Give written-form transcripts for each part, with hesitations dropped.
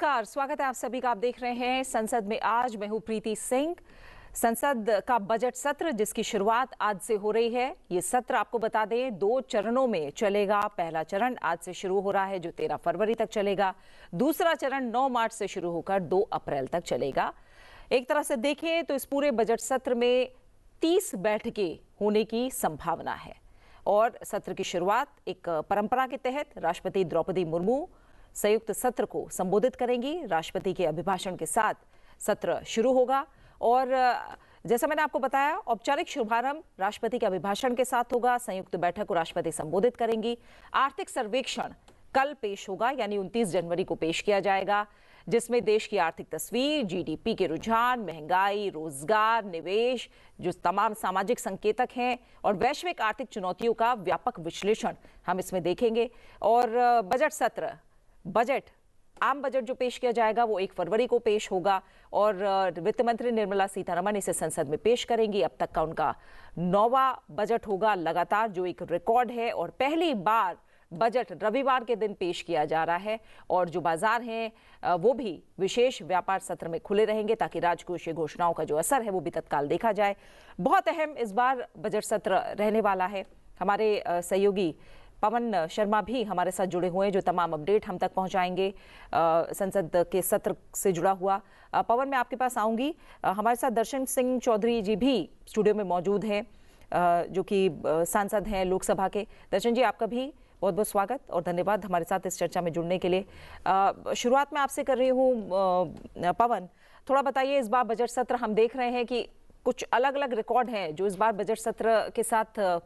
नमस्कार, स्वागत है आप सभी का। आप देख रहे हैं संसद में आज। मैं हूं प्रीति सिंह। संसद का बजट सत्र जिसकी शुरुआत आज से हो रही है। ये सत्र आपको बता दें 2 चरणों में चलेगा। पहला चरण आज से शुरू हो रहा है जो 13 फरवरी तक चलेगा। दूसरा चरण 9 मार्च से शुरू होकर 2 अप्रैल तक चलेगा। एक तरह से देखें तो इस पूरे बजट सत्र में 30 बैठकें होने की संभावना है और सत्र की शुरुआत एक परंपरा के तहत राष्ट्रपति द्रौपदी मुर्मू संयुक्त सत्र को संबोधित करेंगी। राष्ट्रपति के अभिभाषण के साथ सत्र शुरू होगा और जैसा मैंने आपको बताया, औपचारिक शुभारंभ राष्ट्रपति के अभिभाषण के साथ होगा। संयुक्त बैठक को राष्ट्रपति संबोधित करेंगी। आर्थिक सर्वेक्षण कल पेश होगा, यानी 29 जनवरी को पेश किया जाएगा, जिसमें देश की आर्थिक तस्वीर, जीडीपी के रुझान, महंगाई, रोजगार, निवेश, जो तमाम सामाजिक संकेतक हैं और वैश्विक आर्थिक चुनौतियों का व्यापक विश्लेषण हम इसमें देखेंगे। और बजट आम बजट जो पेश किया जाएगा वो 1 फरवरी को पेश होगा और वित्त मंत्री निर्मला सीतारमण इसे संसद में पेश करेंगी। अब तक का उनका 9वां बजट होगा लगातार, जो एक रिकॉर्ड है। और पहली बार बजट रविवार के दिन पेश किया जा रहा है और जो बाजार हैं वो भी विशेष व्यापार सत्र में खुले रहेंगे ताकि राजकोषीय घोषणाओं का जो असर है वो भी तत्काल देखा जाए। बहुत अहम इस बार बजट सत्र रहने वाला है। हमारे सहयोगी पवन शर्मा भी हमारे साथ जुड़े हुए हैं जो तमाम अपडेट हम तक पहुंचाएंगे संसद के सत्र से जुड़ा हुआ। पवन, मैं आपके पास आऊंगी। हमारे साथ दर्शन सिंह चौधरी जी भी स्टूडियो में मौजूद हैं जो कि सांसद हैं लोकसभा के। दर्शन जी, आपका भी बहुत बहुत स्वागत और धन्यवाद हमारे साथ इस चर्चा में जुड़ने के लिए। शुरुआत में आपसे कर रही हूँ पवन, थोड़ा बताइए, इस बार बजट सत्र हम देख रहे हैं कि कुछ अलग अलग रिकॉर्ड हैं जो इस बार बजट सत्र के साथ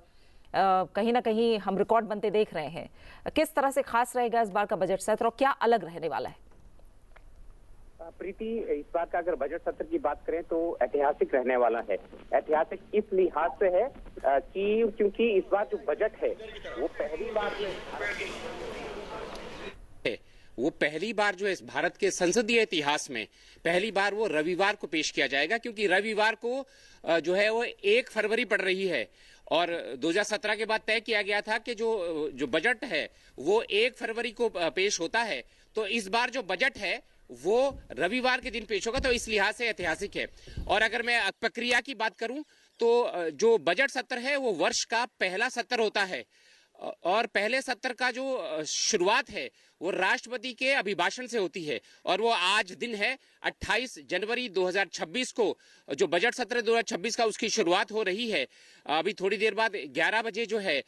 कहीं ना कहीं हम रिकॉर्ड बनते देख रहे हैं। किस तरह से खास रहेगा इस बार का बजट सत्र और क्या अलग रहने वाला है? प्रीति, इस बार का अगर बजट सत्र की बात करें तो ऐतिहासिक रहने वाला है। ऐतिहासिक इस लिहाज से है कि क्योंकि इस बार जो बजट है वो पहली बार जो है भारत के संसदीय इतिहास में पहली बार वो रविवार को पेश किया जाएगा, क्योंकि रविवार को जो है वो 1 फरवरी पड़ रही है और 2017 के बाद तय किया गया था कि जो बजट है वो 1 फरवरी को पेश होता है। तो इस बार जो बजट है वो रविवार के दिन पेश होगा, तो इस लिहाज से ऐतिहासिक है। और अगर मैं प्रक्रिया की बात करूं तो जो बजट सत्र है वो वर्ष का पहला सत्र होता है और पहले सत्र का जो शुरुआत है वो राष्ट्रपति के अभिभाषण से होती है और वो आज दिन है 28 जनवरी 2026 को जो बजट सत्र 2026 का उसकी शुरुआत हो रही है। अभी थोड़ी देर बाद 11 बजे जो है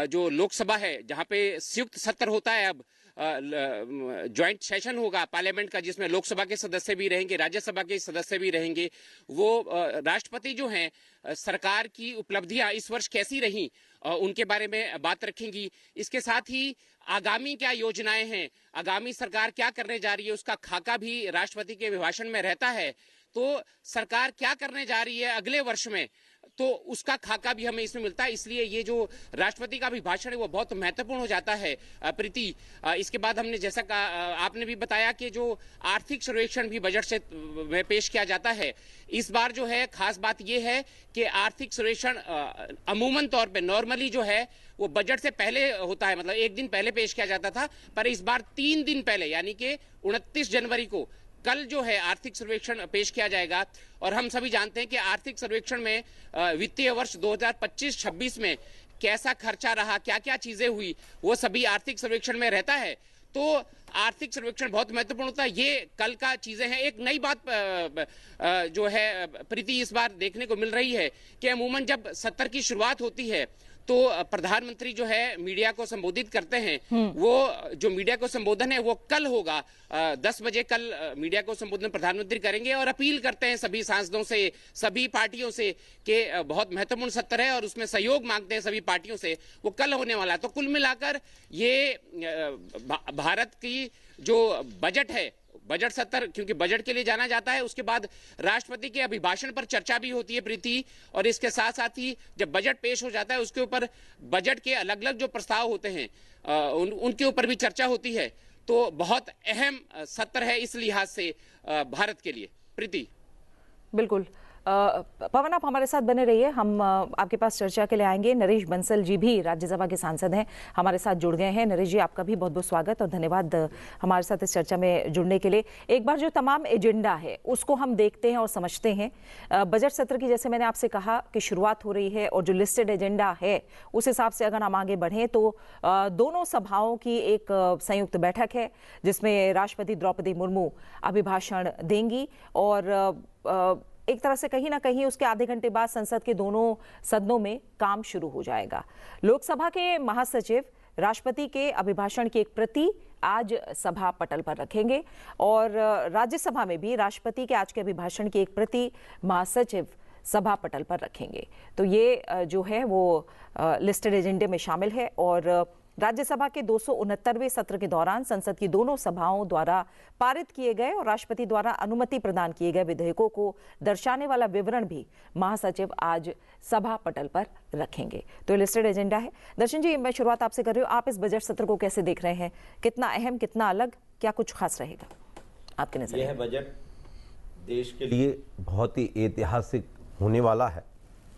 जो लोकसभा है जहां पे संयुक्त सत्र होता है, अब ज्वाइंट सेशन होगा पार्लियामेंट का, जिसमें लोकसभा के सदस्य भी रहेंगे, राज्यसभा के सदस्य भी रहेंगे। वो राष्ट्रपति जो हैं सरकार की उपलब्धियां इस वर्ष कैसी रही उनके बारे में बात रखेंगी। इसके साथ ही आगामी क्या योजनाएं हैं, आगामी सरकार क्या करने जा रही है, उसका खाका भी राष्ट्रपति के अभिभाषण में रहता है। तो सरकार क्या करने जा रही है अगले वर्ष में, तो उसका खाका भी हमें इसमें मिलता है। इसलिए ये जो राष्ट्रपति का अभिभाषण है वो बहुत महत्वपूर्ण हो जाता है। प्रीति, इसके बाद हमने जैसा आपने भी बताया कि जो आर्थिक सर्वेक्षण भी बजट से में पेश किया जाता है, इस बार जो है खास बात ये है कि आर्थिक सर्वेक्षण अमूमन तौर पे नॉर्मली जो है वो बजट से पहले होता है, मतलब 1 दिन पहले पेश किया जाता था, पर इस बार 3 दिन पहले यानी कि 29 जनवरी को कल जो है आर्थिक सर्वेक्षण पेश किया जाएगा। और हम सभी जानते हैं कि आर्थिक सर्वेक्षण में वित्तीय वर्ष 2025-26 में कैसा खर्चा रहा, क्या क्या चीजें हुई, वो सभी आर्थिक सर्वेक्षण में रहता है। तो आर्थिक सर्वेक्षण बहुत महत्वपूर्ण होता है। ये कल का चीजें हैं। एक नई बात जो है प्रीति इस बार देखने को मिल रही है कि अमूमन जब सत्र की शुरुआत होती है तो प्रधानमंत्री जो है मीडिया को संबोधित करते हैं। वो जो मीडिया को संबोधन है वो कल होगा 10 बजे कल मीडिया को संबोधन प्रधानमंत्री करेंगे और अपील करते हैं सभी सांसदों से, सभी पार्टियों से कि बहुत महत्वपूर्ण सत्र है और उसमें सहयोग मांगते हैं सभी पार्टियों से। वो कल होने वाला है। तो कुल मिलाकर ये भारत की जो बजट है, बजट सत्र क्योंकि बजट के लिए जाना जाता है, उसके बाद राष्ट्रपति के अभिभाषण पर चर्चा भी होती है प्रीति, और इसके साथ साथ ही जब बजट पेश हो जाता है उसके ऊपर बजट के अलग अलग जो प्रस्ताव होते हैं उनके ऊपर भी चर्चा होती है। तो बहुत अहम सत्र है इस लिहाज से भारत के लिए। प्रीति, बिल्कुल पवन, आप हमारे साथ बने रहिए, हम आपके पास चर्चा के लिए आएंगे। नरेश बंसल जी भी राज्यसभा के सांसद हैं, हमारे साथ जुड़ गए हैं। नरेश जी, आपका भी बहुत बहुत स्वागत और धन्यवाद हमारे साथ इस चर्चा में जुड़ने के लिए। एक बार जो तमाम एजेंडा है उसको हम देखते हैं और समझते हैं। बजट सत्र की, जैसे मैंने आपसे कहा कि शुरुआत हो रही है और जो लिस्टेड एजेंडा है उस हिसाब से अगर हम आगे बढ़ें तो दोनों सभाओं की एक संयुक्त बैठक है जिसमें राष्ट्रपति द्रौपदी मुर्मू अभिभाषण देंगी और एक तरह से कहीं ना कहीं उसके आधे घंटे बाद संसद के दोनों सदनों में काम शुरू हो जाएगा। लोकसभा के महासचिव राष्ट्रपति के अभिभाषण की एक प्रति आज सभा पटल पर रखेंगे और राज्यसभा में भी राष्ट्रपति के आज के अभिभाषण की एक प्रति महासचिव सभा पटल पर रखेंगे। तो ये जो है वो लिस्टेड एजेंडे में शामिल है और राज्यसभा के 269वें सत्र के दौरान संसद की दोनों सभाओं द्वारा पारित किए गए और राष्ट्रपति द्वारा अनुमति प्रदान किए गए विधेयकों को दर्शाने वाला विवरण भी महासचिव आज सभा पटल पर रखेंगे। तो लिस्टेड एजेंडा है। दर्शन जी, मैं शुरुआत आपसे कर रही हूँ, आप इस बजट सत्र को कैसे देख रहे हैं? कितना अहम, कितना अलग, क्या कुछ खास रहेगा आपके नजर? यह बजट देश के लिए बहुत ही ऐतिहासिक होने वाला है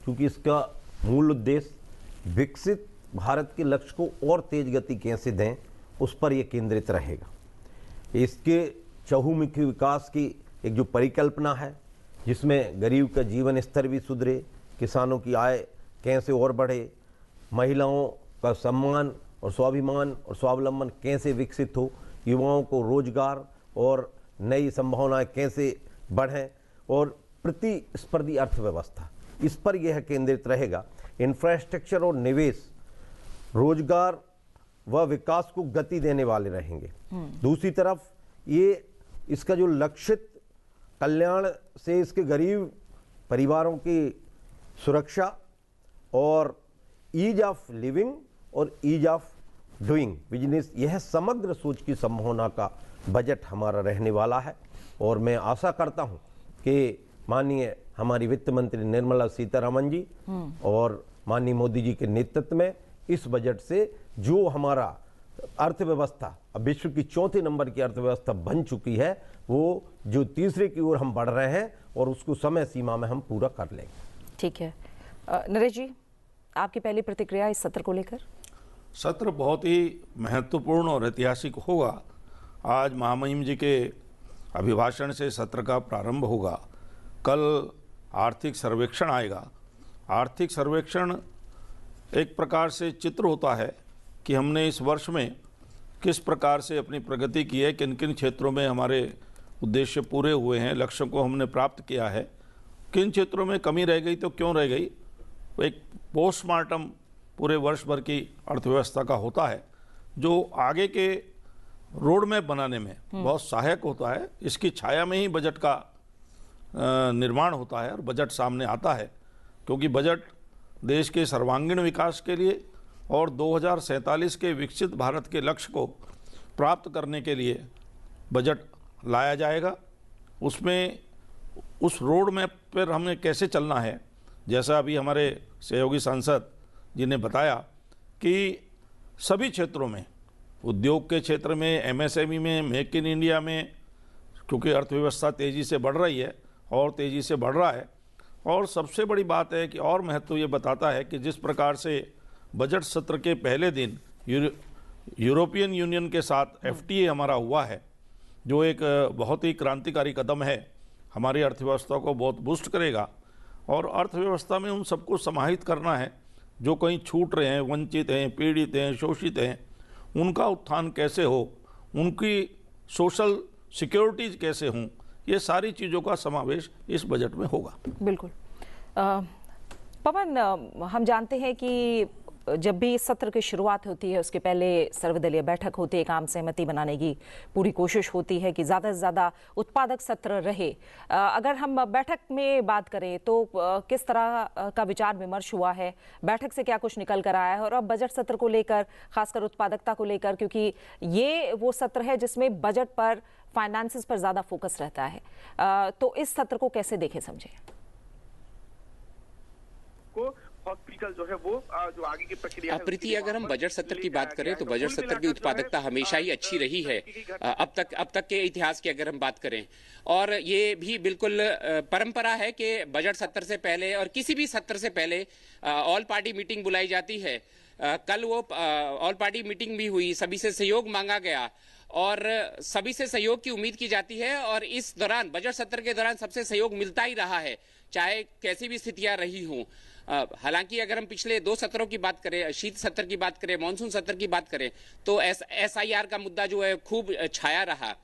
क्योंकि इसका मूल उद्देश्य विकसित भारत के लक्ष्य को और तेज गति कैसे दें उस पर यह केंद्रित रहेगा। इसके चहुमुखी विकास की एक जो परिकल्पना है जिसमें गरीब का जीवन स्तर भी सुधरे, किसानों की आय कैसे और बढ़े, महिलाओं का सम्मान और स्वाभिमान और स्वावलंबन कैसे विकसित हो, युवाओं को रोजगार और नई संभावनाएं कैसे बढ़ें और प्रतिस्पर्धी अर्थव्यवस्था, इस पर यह केंद्रित रहेगा। इंफ्रास्ट्रक्चर और निवेश रोजगार व विकास को गति देने वाले रहेंगे। दूसरी तरफ ये इसका जो लक्षित कल्याण से इसके गरीब परिवारों की सुरक्षा और ईज ऑफ लिविंग और ईज ऑफ डूइंग बिजनेस, यह समग्र सोच की संभावना का बजट हमारा रहने वाला है और मैं आशा करता हूं कि माननीय हमारी वित्त मंत्री निर्मला सीतारमण जी और माननीय मोदी जी के नेतृत्व में इस बजट से जो हमारा अर्थव्यवस्था अब विश्व की चौथे नंबर की अर्थव्यवस्था बन चुकी है वो जो तीसरे की ओर हम बढ़ रहे हैं और उसको समय सीमा में हम पूरा कर लेंगे। ठीक है, नरेश जी, आपकी पहली प्रतिक्रिया इस सत्र को लेकर? सत्र बहुत ही महत्वपूर्ण और ऐतिहासिक होगा। आज महामहिम जी के अभिभाषण से सत्र का प्रारंभ होगा। कल आर्थिक सर्वेक्षण आएगा। आर्थिक सर्वेक्षण एक प्रकार से चित्र होता है कि हमने इस वर्ष में किस प्रकार से अपनी प्रगति की है, किन किन क्षेत्रों में हमारे उद्देश्य पूरे हुए हैं, लक्ष्यों को हमने प्राप्त किया है, किन क्षेत्रों में कमी रह गई तो क्यों रह गई। एक पोस्टमार्टम पूरे वर्ष भर की अर्थव्यवस्था का होता है जो आगे के रोड मैप बनाने में बहुत सहायक होता है। इसकी छाया में ही बजट का निर्माण होता है और बजट सामने आता है क्योंकि बजट देश के सर्वांगीण विकास के लिए और 2047 के विकसित भारत के लक्ष्य को प्राप्त करने के लिए बजट लाया जाएगा। उसमें उस रोड मैप पर हमें कैसे चलना है, जैसा अभी हमारे सहयोगी सांसद जी ने बताया कि सभी क्षेत्रों में, उद्योग के क्षेत्र में, एमएसएमई में, मेक इन इंडिया में, क्योंकि अर्थव्यवस्था तेज़ी से बढ़ रही है और तेज़ी से बढ़ रहा है। और सबसे बड़ी बात है कि और महत्व ये बताता है कि जिस प्रकार से बजट सत्र के पहले दिन यूरोपियन यूनियन के साथ एफटीए हमारा हुआ है, जो एक बहुत ही क्रांतिकारी कदम है, हमारी अर्थव्यवस्था को बहुत बूस्ट करेगा और अर्थव्यवस्था में उन सबको समाहित करना है जो कहीं छूट रहे हैं, वंचित हैं, पीड़ित हैं, शोषित हैं, उनका उत्थान कैसे हो, उनकी सोशल सिक्योरिटीज कैसे हों, ये सारी चीज़ों का समावेश इस बजट में होगा। बिल्कुल। पवन, हम जानते हैं कि जब भी सत्र की शुरुआत होती है उसके पहले सर्वदलीय बैठक होती है, एक आम सहमति बनाने की पूरी कोशिश होती है कि ज़्यादा से ज़्यादा उत्पादक सत्र रहे। अगर हम बैठक में बात करें तो किस तरह का विचार विमर्श हुआ है, बैठक से क्या कुछ निकल कर आया है और अब बजट सत्र को लेकर, खासकर उत्पादकता को लेकर, क्योंकि ये वो सत्र है जिसमें बजट पर, फाइनेंसेस पर ज़्यादा फोकस रहता है, तो इस सत्र को कैसे देखें समझें? को बहुत लॉजिकल जो है वो जो आगे की प्रक्रिया है। प्रीति, अगर हम बजट सत्र की बात करें तो बजट सत्र की उत्पादकता हमेशा ही अच्छी रही है अब तक के इतिहास की अगर हम बात करें, और ये भी बिल्कुल परंपरा है कि बजट सत्र से पहले और किसी भी सत्र से पहले ऑल पार्टी मीटिंग बुलाई जाती है। कल वो ऑल पार्टी मीटिंग भी हुई, सभी से सहयोग मांगा गया और सभी से सहयोग की उम्मीद की जाती है, और इस दौरान बजट सत्र के दौरान सबसे सहयोग मिलता ही रहा है, चाहे कैसी भी स्थितियां रही हों। हालांकि अगर हम पिछले 2 सत्रों की बात करें, शीत सत्र की बात करें, मानसून सत्र की बात करें, तो SIR का मुद्दा जो है खूब छाया रहा।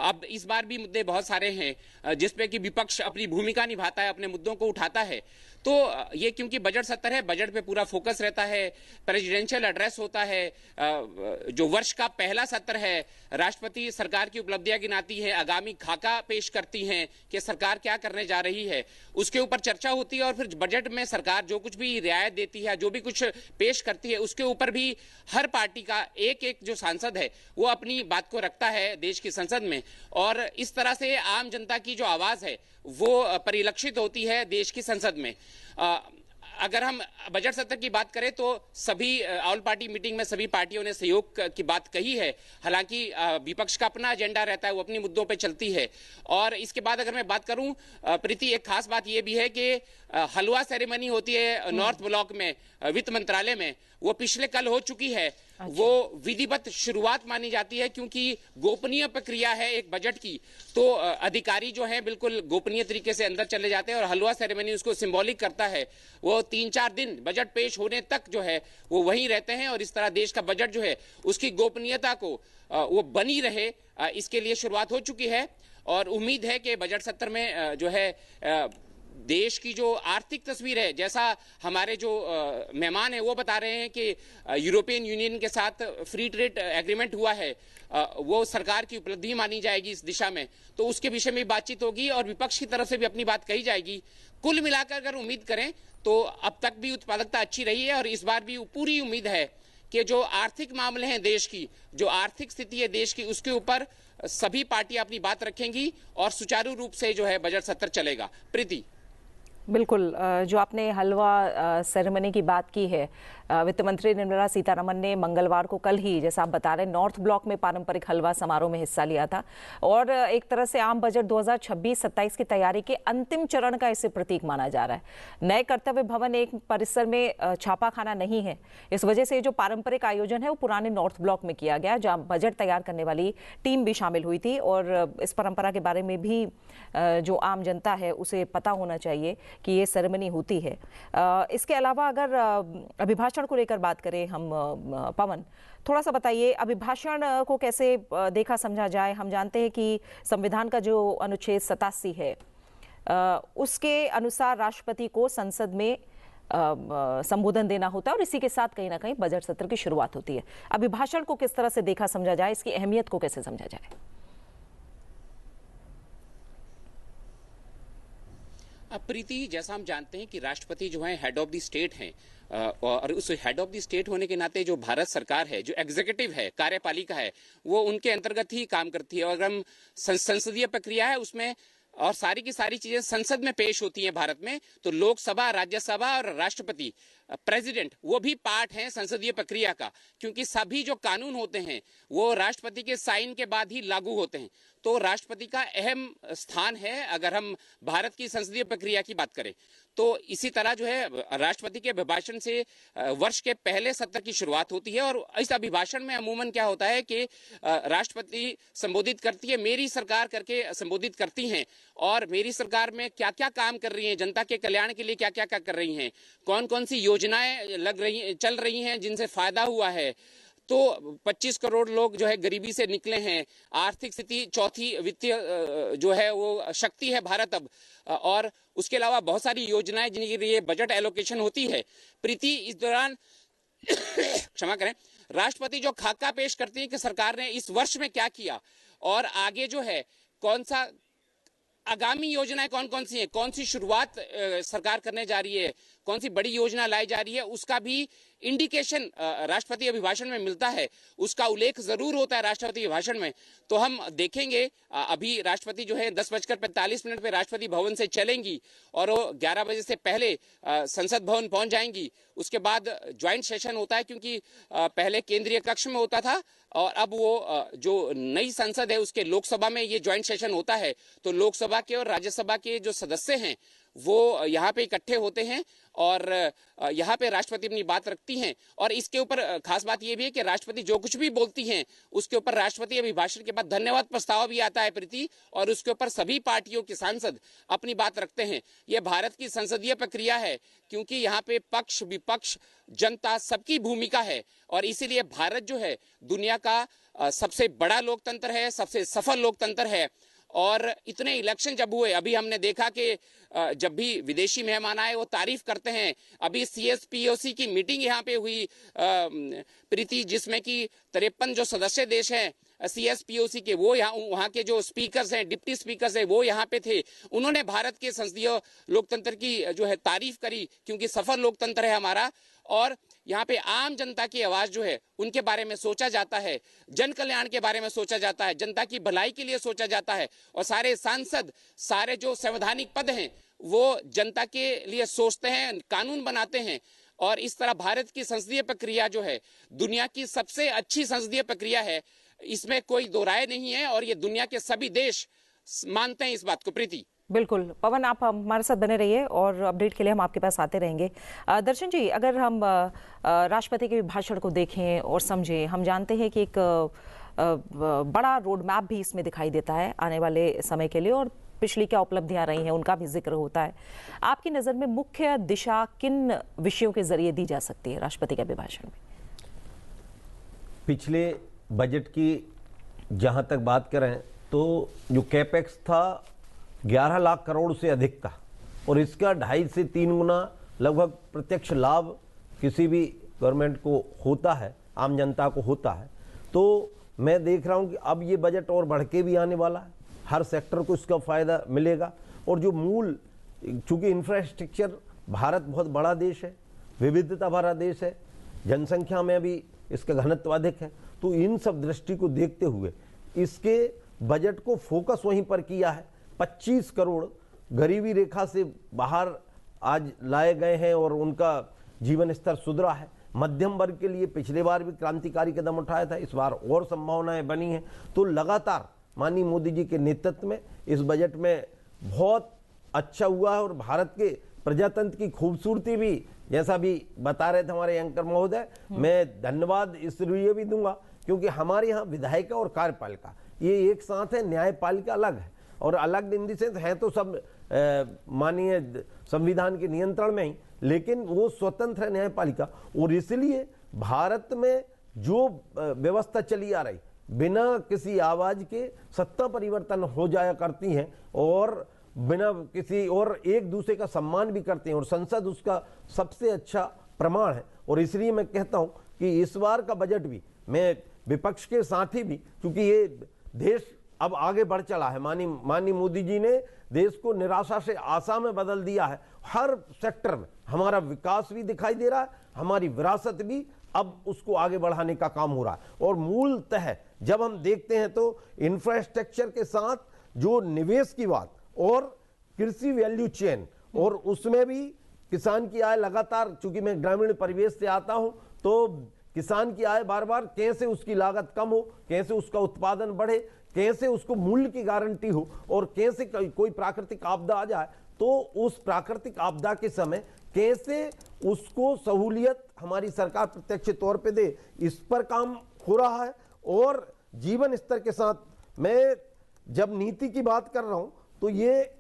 अब इस बार भी मुद्दे बहुत सारे हैं जिसपे कि विपक्ष अपनी भूमिका निभाता है, अपने मुद्दों को उठाता है। तो ये क्योंकि बजट सत्र है, बजट पे पूरा फोकस रहता है, प्रेसिडेंशियल एड्रेस होता है, जो वर्ष का पहला सत्र है, राष्ट्रपति सरकार की उपलब्धियां गिनाती है, आगामी खाका पेश करती हैं कि सरकार क्या करने जा रही है, उसके ऊपर चर्चा होती है, और फिर बजट में सरकार जो कुछ भी रियायत देती है, जो भी कुछ पेश करती है, उसके ऊपर भी हर पार्टी का एक जो सांसद है वो अपनी बात को रखता है देश की संसद में, और इस तरह से आम जनता की जो आवाज है वो परिलक्षित होती है देश की संसद में। अगर हम बजट सत्र की बात करें तो सभी ऑल पार्टी मीटिंग में सभी पार्टियों ने सहयोग की बात कही है। हालांकि विपक्ष का अपना एजेंडा रहता है, वो अपनी मुद्दों पे चलती है। और इसके बाद अगर मैं बात करूं प्रीति, एक खास बात ये भी है कि हलवा सेरेमनी होती है नॉर्थ ब्लॉक में वित्त मंत्रालय में, वो पिछले कल हो चुकी है। वो विधिवत शुरुआत मानी जाती है क्योंकि गोपनीय प्रक्रिया है एक बजट की, तो अधिकारी जो है बिल्कुल गोपनीय तरीके से अंदर चले जाते हैं, और हलवा सेरेमनी उसको सिंबॉलिक करता है। वो 3-4 दिन बजट पेश होने तक जो है वो वहीं रहते हैं, और इस तरह देश का बजट जो है उसकी गोपनीयता को वो बनी रहे, इसके लिए शुरुआत हो चुकी है। और उम्मीद है कि बजट सत्र में जो है देश की जो आर्थिक तस्वीर है, जैसा हमारे जो मेहमान है वो बता रहे हैं कि यूरोपियन यूनियन के साथ फ्री ट्रेड एग्रीमेंट हुआ है, वो सरकार की उपलब्धि मानी जाएगी इस दिशा में, तो उसके विषय में बातचीत होगी और विपक्ष की तरफ से भी अपनी बात कही जाएगी। कुल मिलाकर अगर उम्मीद करें तो अब तक भी उत्पादकता अच्छी रही है, और इस बार भी पूरी उम्मीद है कि जो आर्थिक मामले हैं देश की, जो आर्थिक स्थिति है देश की, उसके ऊपर सभी पार्टियां अपनी बात रखेंगी और सुचारू रूप से जो है बजट सत्र चलेगा। प्रीति, बिल्कुल, जो आपने हलवा सेरेमनी की बात की है, वित्त मंत्री निर्मला सीतारमण ने मंगलवार को, कल ही जैसा आप बता रहे, नॉर्थ ब्लॉक में पारंपरिक हलवा समारोह में हिस्सा लिया था, और एक तरह से आम बजट 2026-27 की तैयारी के अंतिम चरण का इसे प्रतीक माना जा रहा है। नए कर्तव्य भवन एक परिसर में छापाखाना नहीं है, इस वजह से जो पारंपरिक आयोजन है वो पुराने नॉर्थ ब्लॉक में किया गया, जहाँ बजट तैयार करने वाली टीम भी शामिल हुई थी, और इस परंपरा के बारे में भी जो आम जनता है उसे पता होना चाहिए कि ये सेरेमनी होती है। इसके अलावा अगर अभिभाषण को लेकर बात करें हम, पवन थोड़ा सा बताइए अभिभाषण को कैसे देखा समझा जाए। हम जानते हैं कि संविधान का जो अनुच्छेद 87 है उसके अनुसार राष्ट्रपति को संसद में संबोधन देना होता है, और इसी के साथ कहीं ना कहीं बजट सत्र की शुरुआत होती है। अभिभाषण को किस तरह से देखा समझा जाए, इसकी अहमियत को कैसे समझा जाए? प्रीति, जैसा हम जानते हैं कि राष्ट्रपति जो है हेड ऑफ द स्टेट हैं, और उस हेड ऑफ द स्टेट होने के नाते जो भारत सरकार है, जो एग्जीक्यूटिव है, कार्यपालिका है, वो उनके अंतर्गत ही काम करती है। और अगर हम संसदीय प्रक्रिया है उसमें, और सारी की सारी चीजें संसद में पेश होती हैं भारत में, तो लोकसभा, राज्यसभा और राष्ट्रपति, प्रेसिडेंट, वो भी पार्ट हैं संसदीय प्रक्रिया का, क्योंकि सभी जो कानून होते हैं वो राष्ट्रपति के साइन के बाद ही लागू होते हैं। तो राष्ट्रपति का अहम स्थान है अगर हम भारत की संसदीय प्रक्रिया की बात करें। तो इसी तरह जो है राष्ट्रपति के अभिभाषण से वर्ष के पहले सत्र की शुरुआत होती है, और इस अभिभाषण में अमूमन क्या होता है कि राष्ट्रपति संबोधित करती है, मेरी सरकार करके संबोधित करती हैं, और मेरी सरकार में क्या क्या काम कर रही है, जनता के कल्याण के लिए क्या क्या कर रही हैं, कौन कौन सी योजनाएं चल रही हैं जिनसे फायदा हुआ है। तो 25 करोड़ लोग जो है गरीबी से निकले हैं, आर्थिक स्थिति चौथी वित्तीय जो है वो शक्ति है भारत अब, और उसके अलावा बहुत सारी योजनाएं जिनके लिए बजट एलोकेशन होती है। प्रीति, इस दौरान क्षमा करें, राष्ट्रपति जो खाका पेश करती है कि सरकार ने इस वर्ष में क्या किया, और आगे जो है कौन सा आगामी योजनाएं कौन कौन सी हैं, कौन सी शुरुआत सरकार करने जा रही है, कौन सी बड़ी योजना लाई जा रही है, उसका भी इंडिकेशन राष्ट्रपति अभिभाषण में मिलता है, उसका उल्लेख जरूर होता है राष्ट्रपति अभिभाषण में, तो हम देखेंगे अभी राष्ट्रपति जो है 10:45 पे राष्ट्रपति भवन से चलेंगी और वो 11 बजे से पहले संसद भवन पहुंच जाएंगी। उसके बाद ज्वाइंट सेशन होता है, क्योंकि पहले केंद्रीय कक्ष में होता था और अब वो जो नई संसद है उसके लोकसभा में ये ज्वाइंट सेशन होता है। तो लोकसभा के और राज्यसभा के जो सदस्य हैं वो यहाँ पे इकट्ठे होते हैं और यहाँ पे राष्ट्रपति अपनी बात रखती हैं। और इसके ऊपर खास बात ये भी है कि राष्ट्रपति जो कुछ भी बोलती हैं उसके ऊपर राष्ट्रपति अभिभाषण के बाद धन्यवाद प्रस्ताव भी आता है प्रीति, और उसके ऊपर सभी पार्टियों के सांसद अपनी बात रखते हैं। ये भारत की संसदीय प्रक्रिया है, क्योंकि यहाँ पे पक्ष विपक्ष जनता सबकी भूमिका है, और इसीलिए भारत जो है दुनिया का सबसे बड़ा लोकतंत्र है, सबसे सफल लोकतंत्र है। और इतने इलेक्शन जब हुए, अभी हमने देखा कि जब भी विदेशी मेहमान आए वो तारीफ करते हैं। अभी CSPOC की मीटिंग यहाँ पे हुई प्रीति, जिसमें कि 53 जो सदस्य देश हैं CSPOC के, वो यहाँ वहाँ के जो स्पीकर्स हैं, डिप्टी स्पीकर्स हैं, वो यहाँ पे थे। उन्होंने भारत के संसदीय लोकतंत्र की जो है तारीफ करी, क्योंकि सफल लोकतंत्र है हमारा। और यहाँ पे आम जनता की आवाज जो है उनके बारे में सोचा जाता है, जन कल्याण के बारे में सोचा जाता है, जनता की भलाई के लिए सोचा जाता है, और सारे सांसद, सारे जो संवैधानिक पद हैं वो जनता के लिए सोचते हैं, कानून बनाते हैं। और इस तरह भारत की संसदीय प्रक्रिया जो है दुनिया की सबसे अच्छी संसदीय प्रक्रिया है, इसमें कोई दो राय नहीं है, और ये दुनिया के सभी देश मानते हैं इस बात को। प्रीति बिल्कुल पवन, आप हमारे साथ बने रहिए और अपडेट के लिए हम आपके पास आते रहेंगे। दर्शन जी, अगर हम राष्ट्रपति के भाषण को देखें और समझें, हम जानते हैं कि एक बड़ा रोड मैप भी इसमें दिखाई देता है आने वाले समय के लिए, और पिछली क्या उपलब्धियां रही हैं उनका भी जिक्र होता है। आपकी नज़र में मुख्य दिशा किन विषयों के जरिए दी जा सकती है राष्ट्रपति के अभिभाषण में? पिछले बजट की जहां तक बात करें तो जो कैपेक्स था 11 लाख करोड़ से अधिक था, और इसका 2.5 से 3 गुना लगभग प्रत्यक्ष लाभ किसी भी गवर्नमेंट को होता है, आम जनता को होता है। तो मैं देख रहा हूं कि अब ये बजट और बढ़ के भी आने वाला है, हर सेक्टर को इसका फायदा मिलेगा। और जो मूल, चूंकि इंफ्रास्ट्रक्चर, भारत बहुत बड़ा देश है, विविधता भरा देश है, जनसंख्या में भी इसका घनत्व अधिक है, तो इन सब दृष्टि को देखते हुए इसके बजट को फोकस वहीं पर किया है। 25 करोड़ गरीबी रेखा से बाहर आज लाए गए हैं और उनका जीवन स्तर सुधरा है। मध्यम वर्ग के लिए पिछले बार भी क्रांतिकारी कदम उठाया था, इस बार और संभावनाएं बनी हैं। तो लगातार माननीय मोदी जी के नेतृत्व में इस बजट में बहुत अच्छा हुआ है, और भारत के प्रजातंत्र की खूबसूरती भी, जैसा भी बता रहे थे हमारे एंकर महोदय, मैं धन्यवाद इसलिए भी दूंगा क्योंकि हमारे यहाँ विधायिका और कार्यपालिका ये एक साथ है, न्यायपालिका अलग है, और अलग इन द सेंस है तो सब माननीय संविधान के नियंत्रण में ही, लेकिन वो स्वतंत्र है न्यायपालिका। और इसलिए भारत में जो व्यवस्था चली आ रही, बिना किसी आवाज के सत्ता परिवर्तन हो जाया करती हैं, और बिना किसी, और एक दूसरे का सम्मान भी करते हैं, और संसद उसका सबसे अच्छा प्रमाण है। और इसलिए मैं कहता हूं कि इस बार का बजट भी, मैं विपक्ष के साथ ही भी, क्योंकि ये देश अब आगे बढ़ चला है, माननीय मोदी जी ने देश को निराशा से आशा में बदल दिया है। हर सेक्टर में हमारा विकास भी दिखाई दे रहा है, हमारी विरासत भी, अब उसको आगे बढ़ाने का काम हो रहा है। और मूलतः जब हम देखते हैं तो इंफ्रास्ट्रक्चर के साथ जो निवेश की बात, और कृषि वैल्यू चेन, और उसमें भी किसान की आय लगातार, चूंकि मैं ग्रामीण परिवेश से आता हूं, तो किसान की आय बार बार, कैसे उसकी लागत कम हो, कैसे उसका उत्पादन बढ़े, कैसे उसको मूल्य की गारंटी हो, और कैसे कोई प्राकृतिक आपदा आ जाए तो उस प्राकृतिक आपदा के समय कैसे उसको सहूलियत हमारी सरकार प्रत्यक्ष तौर पे दे, इस पर काम हो रहा है। और जीवन स्तर के साथ मैं जब नीति की बात कर रहा हूं तो ये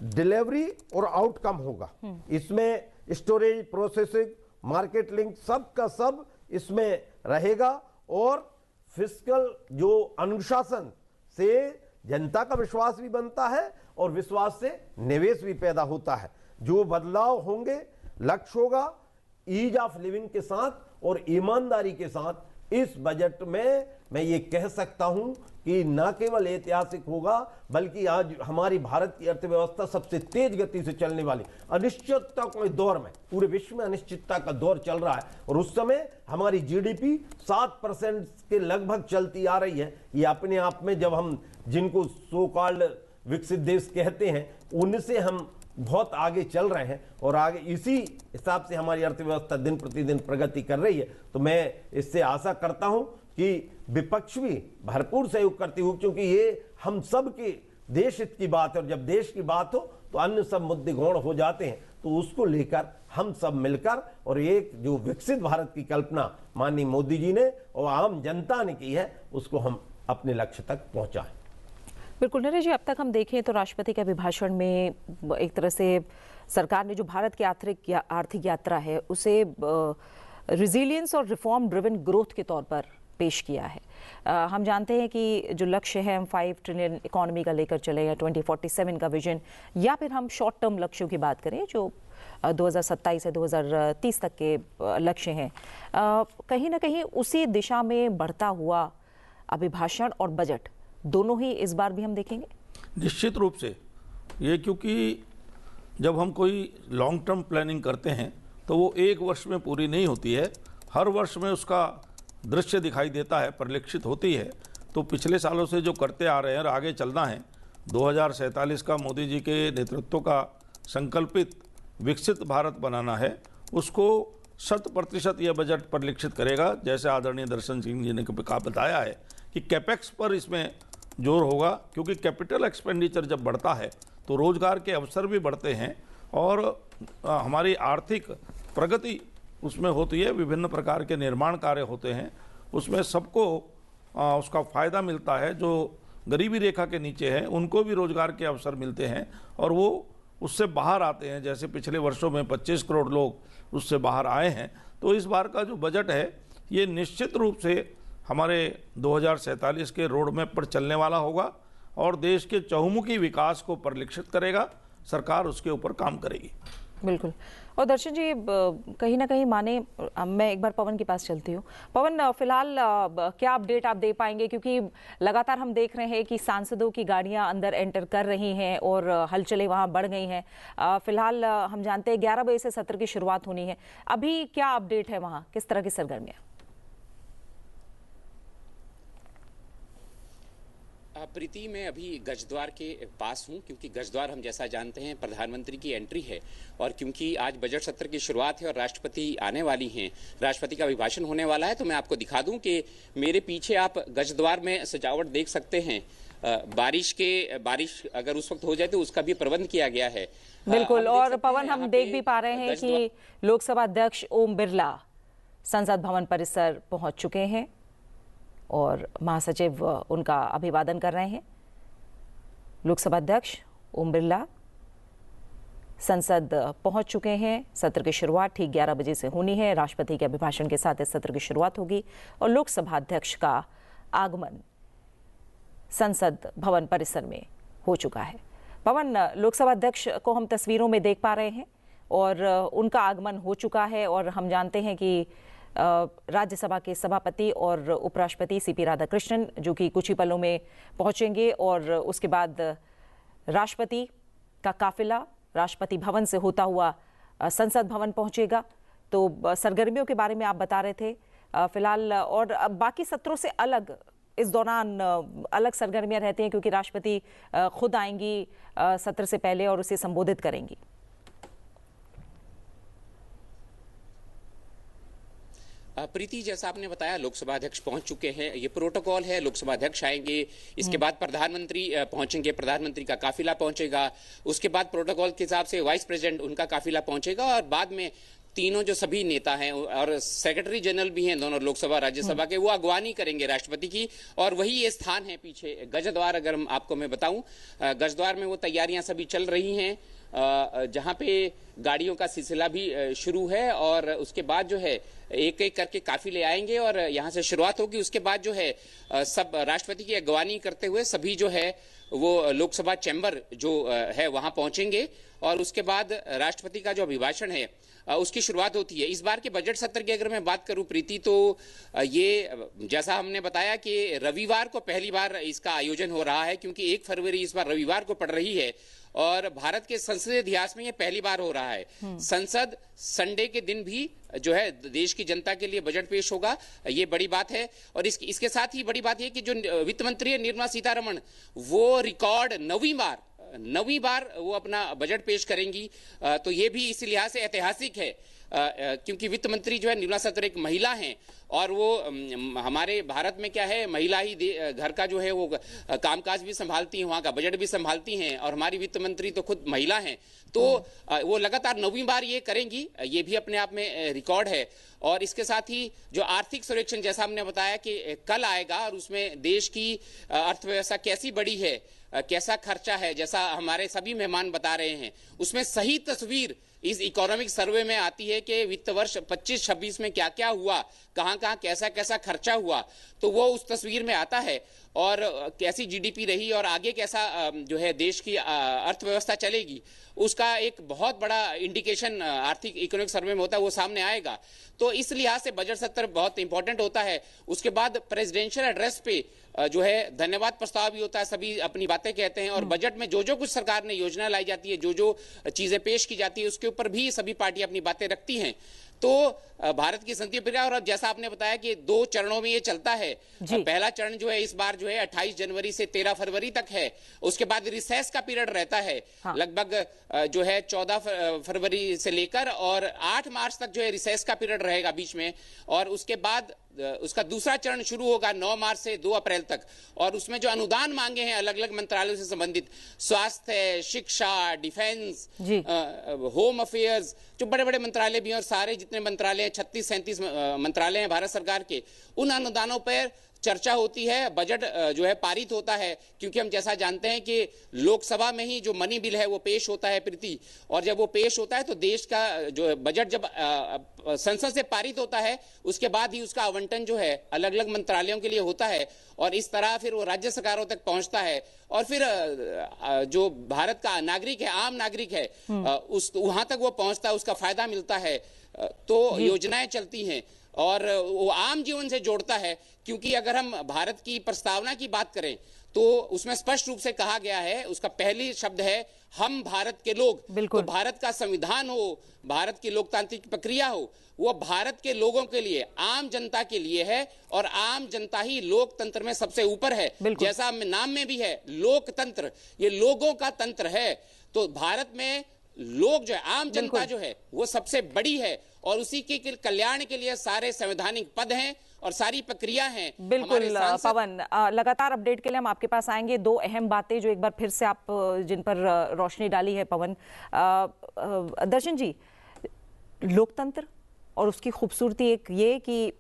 डिलीवरी और आउटकम होगा, इसमें स्टोरेज, प्रोसेसिंग, मार्केट लिंक, सब का सब इसमें रहेगा। और फिस्कल जो अनुशासन से जनता का विश्वास भी बनता है, और विश्वास से निवेश भी पैदा होता है। जो बदलाव होंगे, लक्ष्य होगा ईज ऑफ लिविंग के साथ और ईमानदारी के साथ इस बजट में मैं ये कह सकता हूं कि न केवल ऐतिहासिक होगा बल्कि आज हमारी भारत की अर्थव्यवस्था सबसे तेज गति से चलने वाली, अनिश्चितता के दौर में, पूरे विश्व में अनिश्चितता का दौर चल रहा है और उस समय हमारी जीडीपी 7% के लगभग चलती आ रही है। ये अपने आप में, जब हम जिनको सो कॉल्ड विकसित देश कहते हैं, उनसे हम बहुत आगे चल रहे हैं और आगे इसी हिसाब से हमारी अर्थव्यवस्था दिन प्रतिदिन प्रगति कर रही है। तो मैं इससे आशा करता हूं कि विपक्ष भी भरपूर सहयोग करती हो, क्योंकि ये हम सब के देश हित की बात है और जब देश की बात हो तो अन्य सब मुद्दे गौण हो जाते हैं। तो उसको लेकर हम सब मिलकर और एक जो विकसित भारत की कल्पना माननीय मोदी जी ने और आम जनता ने की है, उसको हम अपने लक्ष्य तक पहुंचाएं। बिल्कुल नरेश जी, अब तक हम देखें तो राष्ट्रपति के अभिभाषण में एक तरह से सरकार ने जो भारत की आर्थिक यात्रा है उसे रिजिलियंस और रिफॉर्म ड्रिवन ग्रोथ के तौर पर पेश किया है। हम जानते हैं कि जो लक्ष्य है हम 5 ट्रिलियन इकोनॉमी का लेकर चले या 2047 का विजन, या फिर हम शॉर्ट टर्म लक्ष्यों की बात करें जो 2027 से 2030 तक के लक्ष्य हैं, कहीं ना कहीं उसी दिशा में बढ़ता हुआ अभिभाषण और बजट दोनों ही इस बार भी हम देखेंगे। निश्चित रूप से ये, क्योंकि जब हम कोई लॉन्ग टर्म प्लानिंग करते हैं तो वो एक वर्ष में पूरी नहीं होती है, हर वर्ष में उसका दृश्य दिखाई देता है, परिलक्षित होती है। तो पिछले सालों से जो करते आ रहे हैं और आगे चलना है, 2047 का मोदी जी के नेतृत्व का संकल्पित विकसित भारत बनाना है, उसको 100% यह बजट परिलक्षित करेगा। जैसे आदरणीय दर्शन सिंह जी ने बताया है कि कैपेक्स पर इसमें जोर होगा, क्योंकि कैपिटल एक्सपेंडिचर जब बढ़ता है तो रोजगार के अवसर भी बढ़ते हैं और हमारी आर्थिक प्रगति उसमें होती है, विभिन्न प्रकार के निर्माण कार्य होते हैं, उसमें सबको उसका फ़ायदा मिलता है। जो गरीबी रेखा के नीचे हैं उनको भी रोजगार के अवसर मिलते हैं और वो उससे बाहर आते हैं। जैसे पिछले वर्षों में 25 करोड़ लोग उससे बाहर आए हैं। तो इस बार का जो बजट है ये निश्चित रूप से हमारे 2047 के रोड मैप पर चलने वाला होगा और देश के चहुमुखी विकास को परिलक्षित करेगा। सरकार उसके ऊपर काम करेगी। बिल्कुल। और दर्शन जी, कहीं ना कहीं माने, मैं एक बार पवन के पास चलती हूँ। पवन, फिलहाल क्या अपडेट आप दे पाएंगे, क्योंकि लगातार हम देख रहे हैं कि सांसदों की गाड़ियां अंदर एंटर कर रही हैं और हलचलें वहां बढ़ गई हैं। फिलहाल हम जानते हैं 11 बजे से सत्र की शुरुआत होनी है, अभी क्या अपडेट है वहां, किस तरह की सरगर्मियां? प्रीति, मैं अभी गजद्वार के पास हूं, क्योंकि गजद्वार हम जैसा जानते हैं प्रधानमंत्री की एंट्री है और क्योंकि आज बजट सत्र की शुरुआत है और राष्ट्रपति आने वाली हैं, राष्ट्रपति का अभिभाषण होने वाला है। तो मैं आपको दिखा दूं कि मेरे पीछे आप गजद्वार में सजावट देख सकते हैं। बारिश अगर उस वक्त हो जाए तो उसका भी प्रबंध किया गया है। बिल्कुल। और पवन, हम देख भी पा रहे हैं कि लोकसभा अध्यक्ष ओम बिरला संसद भवन परिसर पहुंच चुके हैं और महासचिव उनका अभिवादन कर रहे हैं। लोकसभा अध्यक्ष ओम बिरला संसद पहुंच चुके हैं। सत्र की शुरुआत ठीक 11 बजे से होनी है। राष्ट्रपति के अभिभाषण के साथ इस सत्र की शुरुआत होगी और लोकसभा अध्यक्ष का आगमन संसद भवन परिसर में हो चुका है। पवन, लोकसभा अध्यक्ष को हम तस्वीरों में देख पा रहे हैं और उनका आगमन हो चुका है और हम जानते हैं कि राज्यसभा के सभापति और उपराष्ट्रपति सीपी राधाकृष्णन जो कि कुछ ही पलों में पहुंचेंगे और उसके बाद राष्ट्रपति का काफिला राष्ट्रपति भवन से होता हुआ संसद भवन पहुंचेगा। तो सरगर्मियों के बारे में आप बता रहे थे फिलहाल, और बाकी सत्रों से अलग इस दौरान अलग सरगर्मियां रहती हैं क्योंकि राष्ट्रपति खुद आएंगी सत्र से पहले और उसे संबोधित करेंगी। प्रीति, जैसा आपने बताया लोकसभा अध्यक्ष पहुंच चुके हैं। ये प्रोटोकॉल है, लोकसभा अध्यक्ष आएंगे, इसके बाद प्रधानमंत्री पहुंचेंगे, प्रधानमंत्री का काफिला पहुंचेगा, उसके बाद प्रोटोकॉल के हिसाब से वाइस प्रेसिडेंट उनका काफिला पहुंचेगा और बाद में तीनों जो सभी नेता हैं और सेक्रेटरी जनरल भी हैं दोनों लोकसभा राज्यसभा के, वो अगवानी करेंगे राष्ट्रपति की। और वही ये स्थान है पीछे गजद्वार। अगर हम आपको मैं बताऊं, गजद्वार में वो तैयारियां सभी चल रही हैं जहां पे गाड़ियों का सिलसिला भी शुरू है और उसके बाद जो है एक एक करके काफिले आएंगे और यहां से शुरुआत होगी। उसके बाद जो है सब राष्ट्रपति की अगवानी करते हुए सभी जो है वो लोकसभा चैम्बर जो है वहां पहुंचेंगे और उसके बाद राष्ट्रपति का जो अभिभाषण है उसकी शुरुआत होती है। इस बार के बजट सत्र की अगर मैं बात करूं प्रीति, तो ये जैसा हमने बताया कि रविवार को पहली बार इसका आयोजन हो रहा है, क्योंकि 1 फरवरी इस बार रविवार को पड़ रही है और भारत के संसदीय इतिहास में ये पहली बार हो रहा है। संसद संडे के दिन भी जो है देश की जनता के लिए बजट पेश होगा, ये बड़ी बात है। और इसके साथ ही बड़ी बात यह कि जो वित्त मंत्री है निर्मला सीतारमण, वो रिकॉर्ड 9वीं बार वो अपना बजट पेश करेंगी। तो ये भी इस लिहाज से ऐतिहासिक है, क्योंकि वित्त मंत्री जो है निर्मला सीतारमण एक महिला हैं और वो हमारे भारत में क्या है, महिला ही घर का जो है वो कामकाज भी संभालती हैं, वहाँ का बजट भी संभालती हैं, और हमारी वित्त मंत्री तो खुद महिला हैं। तो वो लगातार 9वीं बार ये करेंगी, ये भी अपने आप में रिकॉर्ड है। और इसके साथ ही जो आर्थिक सर्वेक्षण जैसा हमने बताया कि कल आएगा और उसमें देश की अर्थव्यवस्था कैसी बढ़ी है, कैसा खर्चा है, जैसा हमारे सभी मेहमान बता रहे हैं, उसमें सही तस्वीर इस इकोनॉमिक सर्वे में आती है कि वित्त वर्ष 25-26 में क्या क्या हुआ, कहां कैसा कैसा खर्चा हुआ, तो वो उस तस्वीर में आता है। और कैसी जीडीपी रही और आगे कैसा जो है देश की अर्थव्यवस्था चलेगी, उसका एक बहुत बड़ा इंडिकेशन आर्थिक इकोनॉमिक सर्वे में होता है, वो सामने आएगा। तो इस लिहाज से बजट सत्र बहुत इंपॉर्टेंट होता है। उसके बाद प्रेसिडेंशियल एड्रेस पे जो है धन्यवाद प्रस्ताव भी होता है, सभी अपनी बातें कहते हैं, और बजट में जो जो कुछ सरकार ने योजना लाई जाती है, जो जो चीजें पेश की जाती है, उसके ऊपर भी सभी पार्टियां अपनी बातें रखती हैं। तो भारत की संसदीय प्रक्रिया, और अब जैसा आपने बताया कि 2 चरणों में ये चलता है। पहला चरण जो है इस बार जो है 28 जनवरी से 13 फरवरी तक है, उसके बाद रिसेस का पीरियड रहता है। लगभग जो है 14 फरवरी से लेकर और 8 मार्च तक जो है रिसेस का पीरियड रहेगा बीच में, और उसके बाद उसका दूसरा चरण शुरू होगा 9 मार्च से 2 अप्रैल तक। और उसमें जो अनुदान मांगे हैं अलग अलग मंत्रालयों से संबंधित, स्वास्थ्य, शिक्षा, डिफेंस, होम अफेयर्स, जो बड़े बड़े मंत्रालय भी हैं, और सारे जितने मंत्रालय हैं 36-37 मंत्रालय हैं भारत सरकार के, उन अनुदानों पर चर्चा होती है। बजट जो है पारित होता है, क्योंकि हम जैसा जानते हैं कि लोकसभा में ही जो मनी बिल है वो पेश होता है प्रीति, और जब वो पेश होता है तो देश का जो बजट जब संसद से पारित होता है उसके बाद ही उसका आवंटन जो है अलग अलग मंत्रालयों के लिए होता है, और इस तरह फिर वो राज्य सरकारों तक पहुंचता है, और फिर जो भारत का नागरिक है, आम नागरिक है, उस वहां तक वो पहुंचता है, उसका फायदा मिलता है। तो योजनाएं चलती हैं और वो आम जीवन से जोड़ता है। क्योंकि अगर हम भारत की प्रस्तावना की बात करें तो उसमें स्पष्ट रूप से कहा गया है, उसका पहली शब्द है हम भारत के लोग। तो भारत का संविधान हो, भारत की लोकतांत्रिक प्रक्रिया हो, वो भारत के लोगों के लिए, आम जनता के लिए है, और आम जनता ही लोकतंत्र में सबसे ऊपर है। जैसा नाम में भी है लोकतंत्र, ये लोगों का तंत्र है। तो भारत में लोग जो है, आम जनता जो है वो सबसे बड़ी है, और उसी के कल्याण के लिए सारे संवैधानिक पद हैं और सारी प्रक्रिया है। बिल्कुल पवन, लगातार अपडेट के लिए हम आपके पास आएंगे। 2 अहम बातें जो एक बार फिर से आप जिन पर रोशनी डाली है पवन। दर्शन जी, लोकतंत्र और उसकी खूबसूरती एक ये कि